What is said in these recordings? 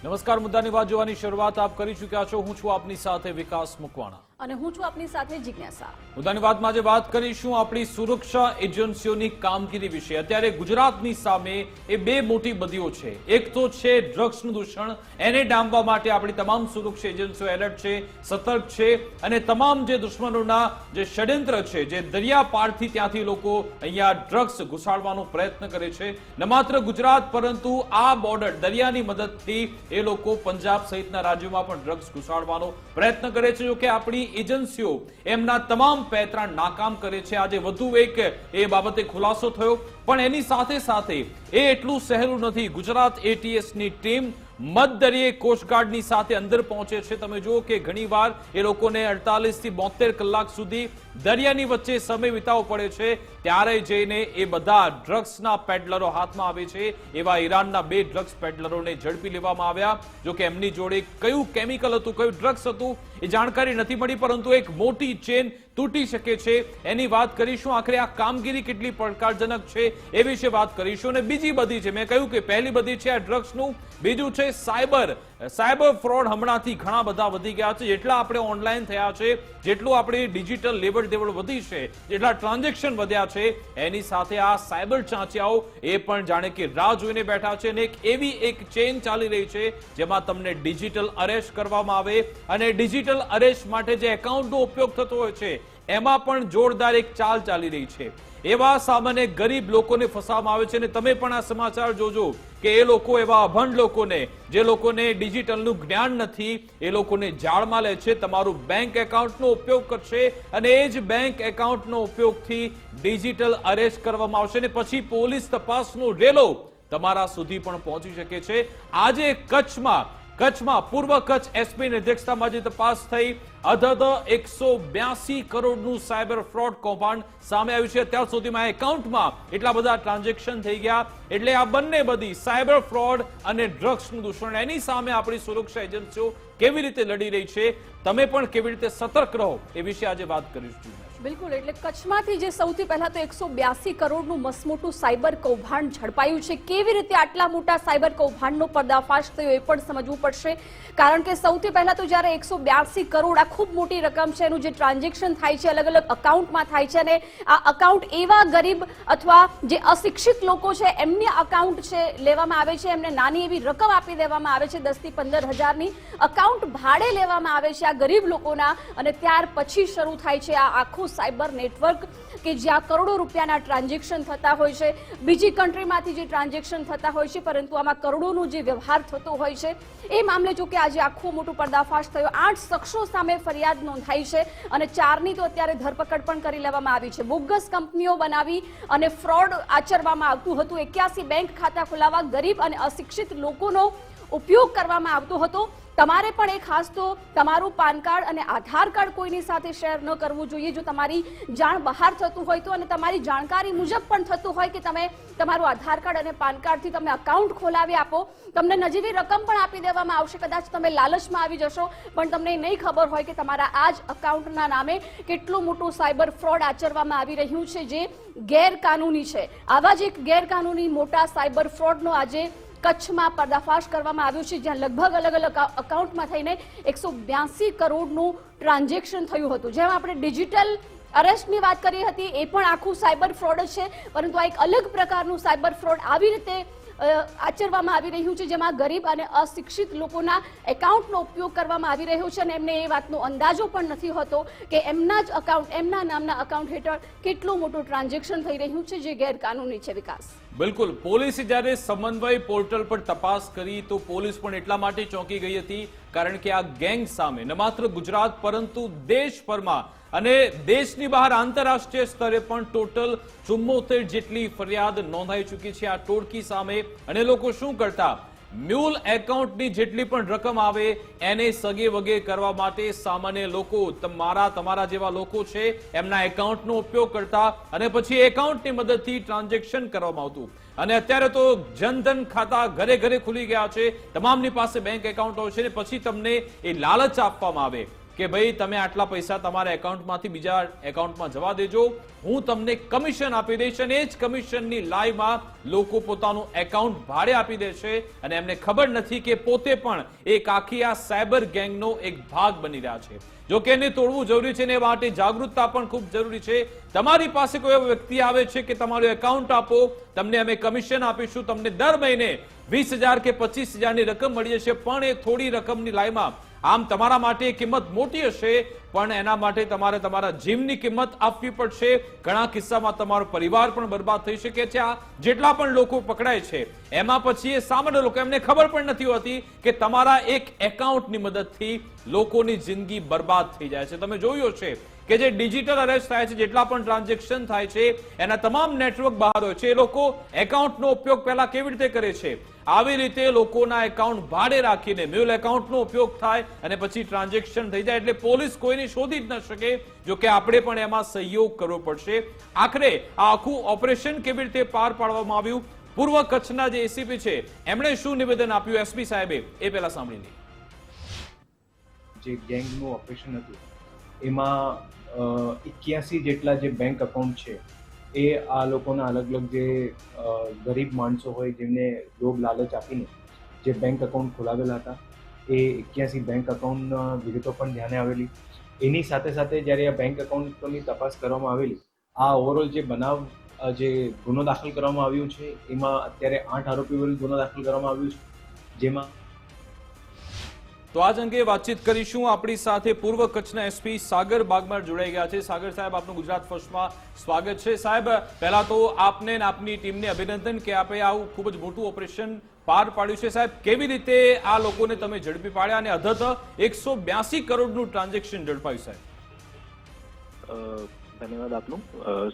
નમસ્કાર, મુદ્દાની વાત જોવાની શરૂઆત આપ કરી ચૂક્યા છો। હું છું આપની સાથે વિકાસ મુકવાણા અને હું છું આપની સાથે જિજ્ઞાસા। મુદ્દાની વાતમાં આજે વાત કરીશું આપણી સુરક્ષા એજન્સીઓની કામગીરી વિશે। અત્યારે ગુજરાતની સામે એ બે મોટી બદીઓ છે। એક તો છે ડ્રગ્સનું દૂષણ, એને ડામવા માટે આપણી તમામ સુરક્ષા એજન્સીઓ એલર્ટ છે, સતર્ક છે અને તમામ જે દુશ્મનોના જે ષડયંત્ર છે, જે દરિયા પારથી ત્યાંથી લોકો અહીંયા ડ્રગ્સ ઘુસાડવાનો પ્રયત્ન કરે છે, ન માત્ર ગુજરાત પરંતુ આ બોર્ડર દરિયાની મદદથી એ લોકો પંજાબ સહિતના રાજ્યોમાં પણ ડ્રગ્સ ઘુસાડવાનો પ્રયત્ન કરે છે। જો કે આપણી એજન્સીઓ એમના તમામ પેંતરા નાકામ કરે છે। આજે વધુ એક એ બાબતે ખુલાસો થયો, પણ એની સાથે સાથે એ એટલું સહેલું નથી। ગુજરાત એટીએસની ટીમ મધદરિયે કોસ્ટગાર્ડની સાથે અંદર પહોંચે છે। તમે જુઓ કે ઘણીવાર એ લોકોને 48 થી 72 કલાક સુધી દરિયાની વચ્ચે સમય વિતાવવો પડે છે, ત્યારે જઈને એ બધા ડ્રગ્સના પેડલરો હાથમાં આવે છે। એવા ઈરાનના 2 ડ્રગ્સ પેડલરોને ઝડપી લેવામાં આવ્યા। જો કે એમની જોડે કયું કેમિકલ હતું, કયું ડ્રગ્સ હતું એ જાણકારી નથી મળી, પરંતુ એક મોટી ચેન તૂટી શકે છે એની વાત કરીશું। આખરે આ કામગીરી કેટલી પડકારજનક છે એ વિશે વાત કરીશું। અને બીજી બધી છે, મેં કહ્યું કે પહેલી બધી છે આ ડ્રગ્સનું, બીજું છે સાયબર ફ્રોડ। હમણાંથી ઘણા બધા વધી ગયા છે। જેટલા આપણે ઓનલાઈન થયા છે, જેટલું આપણી ડિજિટલ લેવડ દેવડ વધી છે, જેટલા ટ્રાન્ઝેક્શન વધ્યા છે, એની સાથે આ સાયબર ચાંચિયાઓ એ પણ જાણે કે રાહ જોઈને બેઠા છે। અને એક એવી એક ચેન ચાલી રહી છે જેમાં તમને ડિજિટલ અરેસ્ટ કરવામાં આવે, અને ડિજિટલ અરેસ્ટ માટે જે એકાઉન્ટનો ઉપયોગ થતો હોય છે એમાં પણ જોરદાર એક ચાલ ચાલી રહી છે। એવા સામાન્ય ગરીબ લોકોને ફસાવવામાં આવે છે। અને તમે પણ આ સમાચાર જોજો કે એ લોકો એવા અભણ લોકોને, જે લોકોને ડિજિટલનું જ્ઞાન નથી, એ લોકોને જાળમાં લે છે, તમારું બેંક એકાઉન્ટનો ઉપયોગ કરશે અને એ જ બેંક એકાઉન્ટનો ઉપયોગથી ડિજિટલ અરેસ્ટ કરવામાં આવશે અને પછી પોલીસ તપાસનો રેલો તમારા સુધી પણ પહોંચી શકે છે। આજે કચ્છમાં પૂર્વ કચ્છ એસપીની અધ્યક્ષતામાં જે તપાસ થઈ, 182 કરોડનું સાયબર ફ્રોડ કૌભાંડ સામે આવ્યું છે। અત્યાર સુધીમાં એકાઉન્ટમાં એટલા બધા ટ્રાન્ઝેક્શન થઈ ગયા। એટલે આ બંને બધી સાયબર ફ્રોડ અને ડ્રગ્સનું દૂષણ, એની સામે આપણી સુરક્ષા એજન્સીઓ કેવી રીતે લડી રહી છે, તમે પણ કેવી રીતે સતર્ક રહો એ વિશે આજે વાત કરીશું। બિલકુલ, એટલે કચ્છમાંથી જે સૌથી પહેલા તો 182 કરોડનું મસમોટું સાયબર કૌભાંડ ઝડપાયું છે। કેવી રીતે આટલા મોટા સાયબર કૌભાંડનો પર્દાફાશ થયો એ પણ સમજવું પડશે, કારણ કે સૌથી પહેલા તો જ્યારે 182 કરોડ આ ખૂબ મોટી રકમ છે, એનું જે ટ્રાન્ઝેક્શન થાય છે અલગ અલગ અકાઉન્ટમાં થાય છે, અને આ અકાઉન્ટ એવા ગરીબ અથવા જે અશિક્ષિત લોકો છે એમની અકાઉન્ટ છે લેવામાં આવે છે, એમને નાની એવી રકમ આપી દેવામાં આવે છે, 10 થી 15 હજારની અકાઉન્ટ ભાડે લેવામાં આવે છે આ ગરીબ લોકોના, અને ત્યાર પછી શરૂ થાય છે આ આખું સાયબર નેટવર્ક કે જ્યાં કરોડો રૂપિયાના ટ્રાન્ઝેક્શન થતા હોય છે, બીજી કન્ટ્રીમાંથી જે ટ્રાન્ઝેક્શન થતા હોય છે, પરંતુ આમાં કરોડોનો જે વ્યવહાર થતો હોય છે એ મામલે જો કે આજે આખો મોટો પર્દાફાશ થયો। 8 શખ્સો સામે ફરિયાદ નોંધાઈ છે અને 4ની તો અત્યારે ધરપકડ પણ કરી લેવામાં આવી છે। બોગસ કંપનીઓ બનાવી અને ફ્રોડ આચરવામાં આવતું હતું, 81 બેંક ખાતા ખોલાવવા ગરીબ અને અશિક્ષિત લોકોનો ઉપયોગ કરવામાં આવતો હતો। તમારે પણ એ ખાસ તો તમારું પાન કાર્ડ અને આધાર કાર્ડ કોઈની સાથે શેર ન કરવું જોઈએ જો તમારી જાણ બહાર થતું હોય તો, અને તમારી જાણકારી મુજબ પણ થતું હોય કે તમે તમારું આધાર કાર્ડ અને પાન કાર્ડથી તમે અકાઉન્ટ ખોલાવી આપો, તમને નજીવી રકમ પણ આપી દેવામાં આવશે। કદાચ તમે લાલચમાં આવી જશો પણ તમને નહીં ખબર હોય કે તમારા આ જ અકાઉન્ટના નામે કેટલું મોટું સાયબર ફ્રોડ આચરવામાં આવી રહ્યું છે જે ગેરકાનૂની છે। આવા જ એક ગેરકાનૂની મોટા સાયબર ફ્રોડનો આજે કચ્છમાં પર્દાફાશ કરવામાં આવ્યું છે, જ્યાં લગભગ અલગ અલગ અકાઉન્ટમાં થઈને 182 કરોડનું ટ્રાન્ઝેક્શન થયું હતું। જેમ આપણે ડિજિટલ અરેસ્ટની વાત કરી હતી, એ પણ આખું સાયબર ફ્રોડ જ છે, પરંતુ આ એક અલગ પ્રકારનું સાયબર ફ્રોડ આવી રીતે આચરવામાં આવી રહ્યું છે, જેમાં ગરીબ અને અશિક્ષિત લોકોના એકાઉન્ટનો ઉપયોગ કરવામાં આવી રહ્યો છે, અને એમને એ વાતનો અંદાજો પણ નથી હોતો કે એમના જ અકાઉન્ટ, એમના નામના અકાઉન્ટ હેઠળ કેટલું મોટું ટ્રાન્ઝેક્શન થઈ રહ્યું છે જે ગેરકાનૂની છે। વિકાસ, બિલકુલ, પોલીસે જ્યારે સમન્વય પોર્ટલ પર તપાસ કરી તો પોલીસ પણ એટલા માટે ચોંકી ગઈ હતી કારણ કે આ ગેંગ સામે ન માત્ર ગુજરાત પરંતુ દેશભરમાં અને દેશની બહાર આંતરરાષ્ટ્રીય સ્તરે પણ ટોટલ 74 જેટલી ફરિયાદ નોંધાઈ ચૂકી છે આ ટોળકી સામે। અને લોકો શું કરતા, મ્યુલ એકાઉન્ટની જેટલી પણ રકમ આવે એને સગે વગે કરવા માટે સામાન્ય લોકો, તમારા જેવા લોકો છે એમના એકાઉન્ટનો ઉપયોગ કરતા અને પછી એકાઉન્ટની મદદથી ટ્રાન્ઝેક્શન કરવામાં આવતું। અને અત્યારે તો જનધન ખાતા ઘરે ખુલી ગયા છે, તમામની પાસે બેંક એકાઉન્ટ હોય છે, ને પછી તમને એ લાલચ આપવામાં આવે કે ભાઈ તમે આટલા પૈસા તમારા એકાઉન્ટમાંથી બીજા એકાઉન્ટમાં જવા દેજો, હું તમને કમિશન આપી દઈશ. અને એ જ કમિશનની લાઈમાં લોકો પોતાનું એકાઉન્ટ ભાડે આપી દે છે અને એમને ખબર નથી કે પોતે પણ એક આખી આ સાયબર ગેંગનો એક ભાગ બની રહ્યા છે. જો કે એને તોડવું જરૂરી છે ને એ માટે જાગૃતતા પણ ખૂબ જરૂરી છે. તમારી પાસે કોઈ એવો વ્યક્તિ આવે છે કે તમારું એકાઉન્ટ આપો, તમને અમે કમિશન આપીશું, તમને દર મહિને 20,000 કે 25,000ની રકમ મળી જશે, પણ એ થોડી રકમની લાઈમાં આમ તમારા માટે કિંમત મોટી હશે, પણ એના માટે તમારે તમારા જીવની કિંમત આપવી પડશે. ઘણા કિસ્સામાં તમારો પરિવાર પણ બરબાદ થઈ શકે છે. આ જેટલા પણ લોકો પકડાય છે એમાં પછી એ સામાન્ય લોકો, એમને ખબર પણ નથી હોતી કે તમારા એક એકાઉન્ટની મદદથી લોકોની જિંદગી બરબાદ થઈ જાય છે. તમે જોયું છે કે જે ડિજિટલ અરેસ્ટ થાય છે, જેટલા પણ ટ્રાન્ઝેક્શન થાય છે એના તમામ નેટવર્ક બહાર હોય છે. એ લોકો એકાઉન્ટનો ઉપયોગ પહેલા કેવી રીતે કરે છે? આવી રીતે લોકોના એકાઉન્ટ ભાડે રાખીને મ્યુલ એકાઉન્ટનો ઉપયોગ થાય અને પછી ટ્રાન્ઝેક્શન થઈ જાય એટલે પોલીસ કોઈને શોધી જ ન શકે. જો કે આપણે પણ એમાં સહયોગ કરવો પડશે. આખરે આ આખું ઓપરેશન કેવી રીતે પાર પાડવામાં આવ્યું, પૂર્વ કચ્છના જે એસીપી છે એમણે શું નિવેદન આપ્યું એસપી સાહેબે, એ પહેલા સાંભળી લઈએ. જે ગેંગનું ઓપરેશન હતું એમાં 81 જેટલા જે બેંક અકાઉન્ટ છે એ આ લોકોના અલગ અલગ જે ગરીબ માણસો હોય જેમને લોભ લાલચ આપીને જે બેંક અકાઉન્ટ ખોલાવેલા હતા એ 81 બેંક અકાઉન્ટના વિગતો પણ ધ્યાને આવેલી. એની સાથે સાથે જ્યારે આ બેંક અકાઉન્ટોની તપાસ કરવામાં આવેલી, આ ઓવરઓલ જે બનાવ જે ગુનો દાખલ કરવામાં આવ્યું છે એમાં અત્યારે 8 આરોપી વિરુદ્ધ ગુનો દાખલ કરવામાં આવ્યું છે, જેમાં તો આજ અંગે વાતચીત કરીશું. આપણી સાથે પૂર્વ કચ્છના એસપી સાગર બાગમાર જોડાઈ ગયા છે. સાગર સાહેબ, આપનું ગુજરાત ફર્સ્ટમાં સ્વાગત છે. સાહેબ, પહેલા તો આપને અને આપની ટીમને અભિનંદન કે આપે આવું ખૂબ જ મોટું ઓપરેશન પાર પાડ્યું છે. સાહેબ, કેવી રીતે આ લોકોને તમે ઝડપી પાડ્યા અને અધત 182 કરોડનું ટ્રાન્ઝેક્શન ઝડપાયું? સાહેબ, ધન્યવાદ આપનું.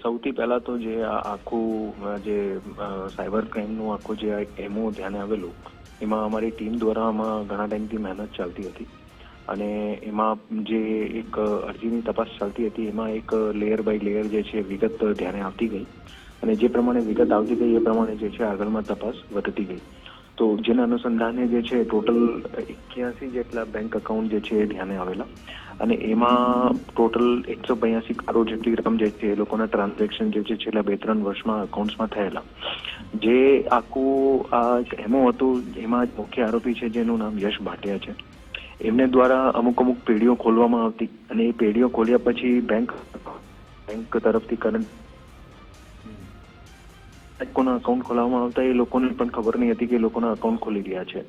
સૌથી પહેલા તો જે આખું જે સાયબર ક્રાઇમનું આખું જે એમો ધ્યાને આવેલું, એમાં અમારી ટીમ દ્વારા આમાં ઘણા ટાઈમથી મહેનત ચાલતી હતી અને એમાં જે એક અરજીની તપાસ ચાલતી હતી એમાં એક લેયર બાય લેયર જે છે વિગત ધ્યાને આવતી ગઈ અને જે પ્રમાણે વિગત આવતી ગઈ એ પ્રમાણે જે છે આગળમાં તપાસ વધતી ગઈ. તો જેના અનુસંધાને જે છે ટોટલ 81 જેટલા બેંક અકાઉન્ટ જે છે એ ધ્યાને આવેલા અને એમાં ટોટલ 182 કરોડ જેટલી રકમ જે છે એ લોકોના ટ્રાન્ઝેક્શન જે છે છેલ્લા 2-3 વર્ષમાં અકાઉન્ટ્સમાં થયેલા. જે આખું આ એમો હતું એમાં મુખ્ય આરોપી છે જેનું નામ યશ ભાટિયા છે. એમને દ્વારા અમુક પેઢીઓ ખોલવામાં આવતી અને એ પેઢીઓ ખોલ્યા પછી બેંક તરફથી કરંટ લોકોના અકાઉન્ટ ખોલાવવામાં આવતા એ લોકોને પણ ખબર નહીં હતી કે એ લોકોના અકાઉન્ટ ખોલી રહ્યા છે.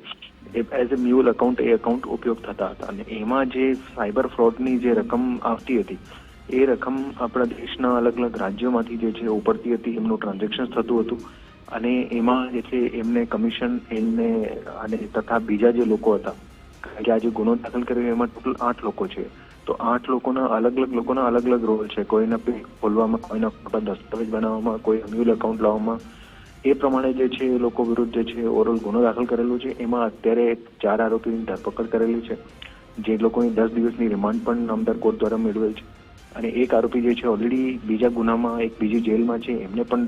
As a mule account A account ઉપયોગ થતા હતા અને એમાં જે સાયબર ફ્રોડની જે રકમ આવતી હતી એ રકમ આપણા દેશના અલગ અલગ રાજ્યોમાંથી જે છે ઉપડતી હતી, એમનું ટ્રાન્ઝેક્શન થતું હતું અને એમાં જે છે એમને કમિશન એમને અને તથા બીજા જે લોકો હતા, કારણ કે આ જે ગુનો દાખલ કર્યો એમાં ટોટલ 8 લોકો છે, તો 8 લોકોના અલગ અલગ રોલ છે. કોઈના પેજ ખોલવામાં, કોઈના ખોટા દસ્તાવેજ બનાવવામાં, કોઈ મ્યુલ અકાઉન્ટ લાવવામાં. એ પ્રમાણે જે છે એ લોકો વિરુદ્ધ જે છે ઓવરઓલ ગુનો દાખલ કરેલો છે. એમાં અત્યારે 4 આરોપીની ધરપકડ કરેલી છે, જે લોકોની 10 દિવસની રિમાન્ડ પણ નામદાર કોર્ટ દ્વારા મેળવેલ છે અને એક આરોપી જે છે ઓલરેડી બીજા ગુનામાં એક બીજી જેલમાં છે, એમને પણ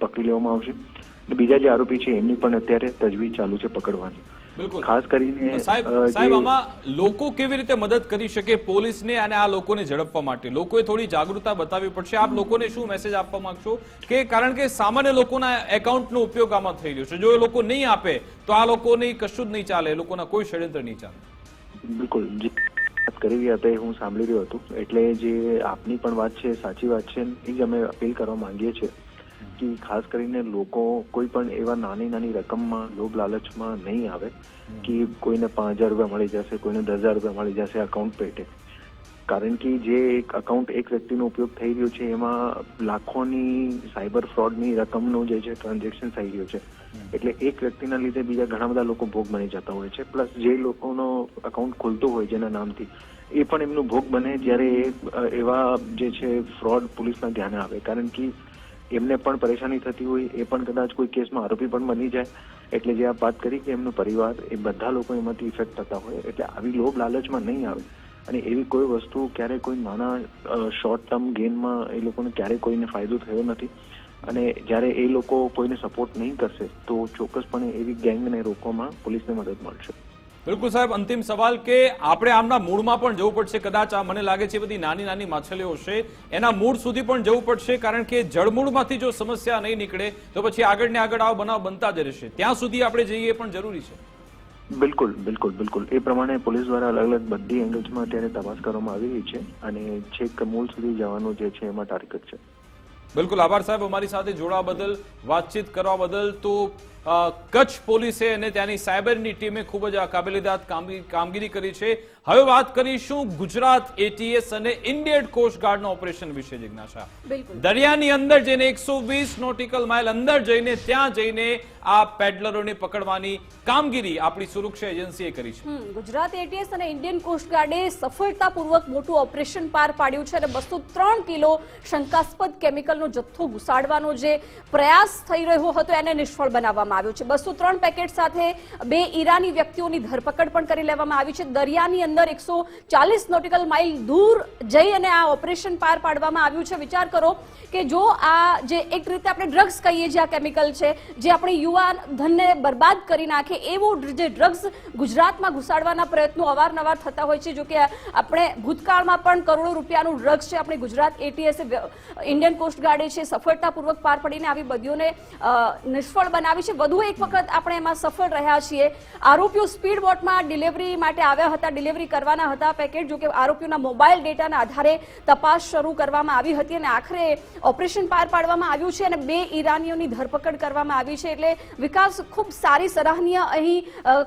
પકડી લેવામાં આવશે. બીજા જે આરોપી છે એમની પણ અત્યારે તજવીજ ચાલુ છે પકડવાની. બિલકુલ. ખાસ કરીને સાહેબ, આમાં લોકો કેવી રીતે મદદ કરી શકે પોલીસને અને આ લોકોને ઝડપવા માટે? લોકોએ થોડી જાગૃતતા બતાવવી પડશે. આપ લોકોને શું મેસેજ આપવા માંગશો? કે કારણ કે સામાન્ય લોકોના એકાઉન્ટનો ઉપયોગ આમાં થઈ રહ્યો છે, જો એ લોકો નહીં આપે તો આ લોકોની કશું જ નહીં ચાલે, એ લોકોના કોઈ ષડયંત્ર નહીં ચાલે. બિલકુલ, જે વાત કરી રહ્યા હતા હું સાંભળી રહ્યો હતો, એટલે જે આપની પણ વાત છે સાચી વાત છે, એ જ અમે અપીલ કરવા માંગીએ છીએ કે ખાસ કરીને લોકો કોઈ પણ એવા નાની રકમમાં લોભ લાલચમાં નહીં આવે કે કોઈને 5,000 રૂપિયા મળી જશે, કોઈને 10,000 રૂપિયા મળી જશે અકાઉન્ટ પેટે. કારણ કે જે એક અકાઉન્ટ એક વ્યક્તિનો ઉપયોગ થઈ રહ્યો છે એમાં લાખોની સાયબર ફ્રોડની રકમનું જે છે ટ્રાન્ઝેક્શન થઈ રહ્યું છે, એટલે એક વ્યક્તિના લીધે બીજા ઘણા બધા લોકો ભોગ બની જતા હોય છે. પ્લસ જે લોકોનો અકાઉન્ટ ખુલતું હોય જેના નામથી એ પણ એમનું ભોગ બને જ્યારે એવા જે છે ફ્રોડ પોલીસના ધ્યાને આવે, કારણ કે એમને પણ પરેશાની થતી હોય, એ પણ કદાચ કોઈ કેસમાં આરોપી પણ બની જાય. એટલે જે આપ વાત કરી કે એમનો પરિવાર, એ બધા લોકો એમાંથી ઇફેક્ટ થતા હોય, એટલે આવી લોભ લાલચમાં નહીં આવે અને એવી કોઈ વસ્તુ ક્યારેય કોઈ નાના શોર્ટ ટર્મ ગેઇનમાં એ લોકોને ક્યારેય કોઈને ફાયદો થયો નથી અને જ્યારે એ લોકો કોઈને સપોર્ટ નહીં કરશે તો ચોક્કસપણે એવી ગેંગને રોકવામાં પોલીસને મદદ મળશે. બિલકુલ સાહેબ, અંતિમ સવાલ કે આપણે આમના મૂળમાં પણ જવું પડશે. કદાચ આ મને લાગે છે બધી નાની નાની માછલીઓ છે એના મૂળ સુધી પણ જવું પડશે, કારણ કે જળમૂળમાંથી જો સમસ્યા નહીં નીકળે તો પછી આગળ ને આગળ આવા બનાવ બનતા જ રહેશે. ત્યાં સુધી આપણે જઈએ પણ જરૂરી છે. બિલકુલ બિલકુલ બિલકુલ એ પ્રમાણે પોલીસ દ્વારા અલગ અલગ બધી એંગલ્સમાં અત્યારે તપાસ કરવામાં આવી રહી છે અને છેક મૂળ સુધી જવાનું જે છે એમાં ટાર્ગેટ છે. બિલકુલ આભાર સાહેબ, અમારી સાથે જોડવા બદલ, વાતચીત કરવા બદલ. તો કચ્છ પોલીસે અને ત્યાંની સાયબરની ટીમે ખૂબ જ કાબેલિદાદ કામગીરી કરી છે. હવે વાત કરીશું ગુજરાત એટીએસ અને ઇન્ડિયન કોસ્ટગાર્ડના ઓપરેશન વિશે. જિજ્ઞાસા, દરિયાની અંદર જઈને 120 નોટિકલ માઇલ અંદર જઈને ત્યાં જઈને આ પેડલરોને પકડવાની કામગીરી આપણી સુરક્ષા એજન્સીએ કરી છે. ગુજરાત એટીએસ અને ઇન્ડિયન કોસ્ટગાર્ડે સફળતાપૂર્વક મોટું ઓપરેશન પાર પાડ્યું છે અને 203 કિલો શંકાસ્પદ કેમિકલનો જથ્થો ઘુસાડવાનો જે પ્રયાસ થઈ રહ્યો હતો એને નિષ્ફળ બનાવવામાં આવ્યો છે. 203 પેકેટ સાથે 2 ઈરાની વ્યક્તિઓની ધરપકડ પણ કરી લેવામાં આવી છે. દરિયાની અંદર 140 નોટિકલ માઇલ દૂર જઈ અને આ ઓપરેશન પાર પાડવામાં આવ્યું છે. વિચાર કરો કે જો આ જે એક રીતે આપણે ડ્રગ્સ કહીએ જે આ કેમિકલ છે જે આપણી યુવાન ધનને બરબાદ કરી નાખે એવું જે ડ્રગ્સ ગુજરાતમાં ઘુસાડવાના પ્રયત્નો અવારનવાર થતા હોય છે. જો કે આપણે ભૂતકાળમાં પણ કરોડો રૂપિયાનું ડ્રગ્સ છે આપણે ગુજરાત એટીએસ ઇન્ડિયન કોસ્ટગાર્ડે છે સફળતાપૂર્વક પાર પાડીને આવી બધીઓને નિષ્ફળ બનાવી છે. વધુ એક વખત આપણે એમાં સફળ રહ્યા છીએ. આરોપીઓ સ્પીડ બોટમાં ડિલિવરી માટે આવ્યા હતા, ડિલિવરી કરવાના હતા પેકેટ. જો કે આરોપીઓના મોબાઈલ ડેટાના આધારે તપાસ શરૂ કરવામાં આવી હતી અને આખરે ઓપરેશન પાર પાડવામાં આવ્યું છે અને 2 ઈરાનીઓની ધરપકડ કરવામાં આવી છે. એટલે વિકાસ, ખૂબ સારી સરાહનીય અહીં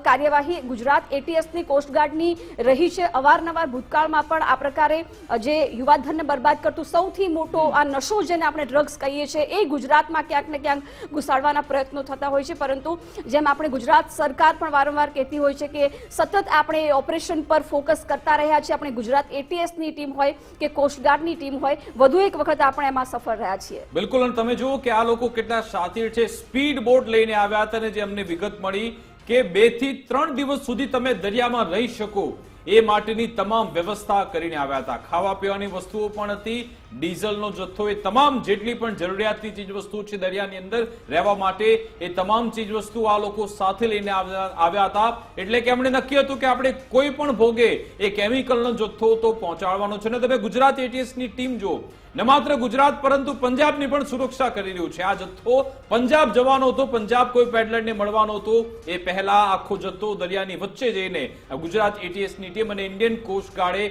કાર્યવાહી ગુજરાત એટીએસની કોસ્ટગાર્ડની રહી છે. અવારનવાર ભૂતકાળમાં પણ આ પ્રકારે જે યુવાધનને બરબાદ કરતું સૌથી મોટો આ નશો જેને આપણે ડ્રગ્સ કહીએ છીએ એ ગુજરાતમાં ક્યાંક ને ક્યાંક ઘુસાડવાના પ્રયત્નો થતા હોય છે. પરંતુ જેમ આપણે ગુજરાત સરકાર પણ વારંવાર કહેતી હોય છે કે સતત આપણે ઓપરેશન પર ફોકસ કરતા રહ્યા છીએ. આપણે ગુજરાત એટીએસની ટીમ હોય કે કોસ્ટગાર્ડની ટીમ હોય, વધુ એક વખત આપણે એમાં સફળ રહ્યા છીએ. બિલકુલ, અને તમે જુઓ કે આ લોકો કેટલા શાતિર છે. સ્પીડ બોટ લઈને આવ્યા હતા અને જે અમને વિગત મળી કે 2 થી 3 દિવસ સુધી તમે દરિયામાં રહી શકો એ માટેની તમામ વ્યવસ્થા કરીને આવ્યા હતા. ખાવા પીવાની વસ્તુઓ પણ હતી, ડીઝલનો જથ્થો, એ તમામ જેટલી પણ જરૂરિયાતની ચીજ વસ્તુ છે દરિયાની અંદર રહેવા માટે એ તમામ ચીજ વસ્તુ આ લોકો સાથે લઈને આવ્યા હતા. એટલે કે એમણે નક્કી હતું કે આપણે કોઈ પણ ભોગે એ કેમિકલનો જથ્થો તો પહોંચાડવાનો છે. અને તમે ગુજરાત એટીએસની ટીમ જો ન માત્ર ગુજરાત પરંતુ પંજાબની પણ સુરક્ષા કરી રહ્યું છે. આ જથ્થો પંજાબ જવાનો હતો, પંજાબ કોઈ પેડલરને મળવાનો હતો. એ પહેલા આખો જથ્થો દરિયાની વચ્ચે જઈને ગુજરાત એટીએસની ટીમ અને ઇન્ડિયન કોસ્ટગાર્ડે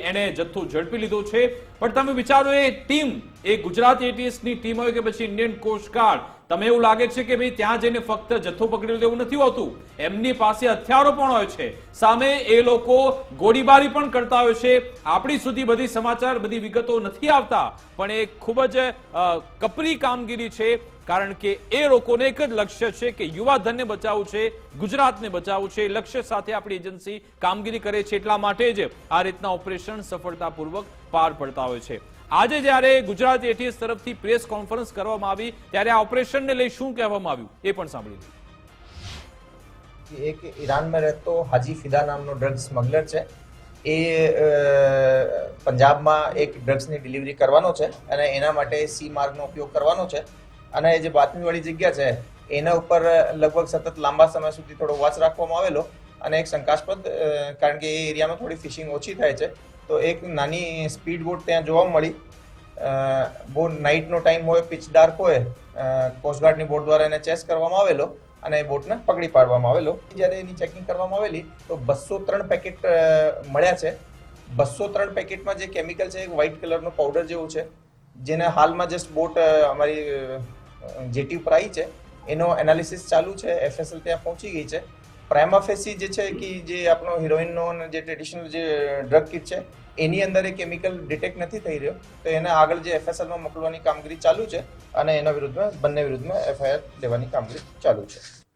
એને જથ્થો ઝડપી લીધો છે. પણ તમે વિચારો, એ ટીમ, એ ગુજરાત એટીએસની ટીમ હોય કે પછી ઇન્ડિયન કોસ્ટગાર્ડ, તમે એવું લાગે છે કે ભાઈ ત્યાં જઈને ફક્ત જથ્થો પકડી લીધો એવું નથી હોતું. એમની પાસે હથિયારો પણ હોય છે. સામે એ લોકો ગોળીબારી પણ કરતા હોય છે. આપણી સુધી બધી સમાચાર, બધી વિગતો નથી આવતા, પણ એ ખૂબ જ કપરી કામગીરી છે. કારણ કે એ લોકોને એક જ લક્ષ્ય છે કે યુવાધનને બચાવવું છે, ગુજરાતને બચાવવું છે. લક્ષ્ય સાથે આપણી એજન્સી કામગીરી કરે છે. એટલા માટે જ આ રીતના ઓપરેશન સફળતાપૂર્વક પાર પડતા હોય છે. આજે જ્યારે ગુજરાત એટીએસ તરફથી પ્રેસ કોન્ફરન્સ કરવામાં આવી ત્યારે આ ઓપરેશનને લઈ શું કહેવામાં આવ્યું એ પણ સાંભળી. એક ઈરાનમાં રહેતો હાજી ફિદા નામનો ડ્રગ સ્મગલર છે. એ પંજાબમાં એક ડ્રગ્સની ડિલિવરી કરવાનો છે અને એના માટે સી માર્ગનો ઉપયોગ કરવાનો છે. અને જે બાતમીવાળી જગ્યા છે એના ઉપર લગભગ સતત લાંબા સમય સુધી થોડો વોચ રાખવામાં આવેલો અને એક શંકાસ્પદ, કારણ કે એ એરિયામાં થોડી ફિશિંગ ઓછી થાય છે, તો એક નાની સ્પીડ બોટ ત્યાં જોવા મળી. બહુ નાઇટનો ટાઈમ હોય, પિચ ડાર્ક હોય, કોસ્ટગાર્ડની બોટ દ્વારા એને ચેસ કરવામાં આવેલો અને એ બોટને પકડી પાડવામાં આવેલો. જ્યારે એની ચેકિંગ કરવામાં આવેલી તો 203 પેકેટ મળ્યા છે. 203 પેકેટમાં જે કેમિકલ છે એક વ્હાઇટ કલરનો પાવડર જેવું છે, જેને હાલમાં જસ્ટ બોટ અમારી જેટી ઉપર આવી છે. એનો એનાલિસિસ ચાલુ છે. FSL ત્યાં પહોંચી ગઈ છે. પ્રાઇમા ફેસી જે છે કે જે આપણો હિરોઈનનો જે ટ્રેડિશનલ જે ડ્રગ કિટ છે એની અંદર એ કેમિકલ ડિટેક્ટ નથી થઈ રહ્યો, તો એને આગળ જે FSLમાં મોકલવાની કામગીરી ચાલુ છે અને એના વિરુદ્ધમાં બંને વિરુદ્ધમાં FIR લેવાની કામગીરી ચાલુ છે.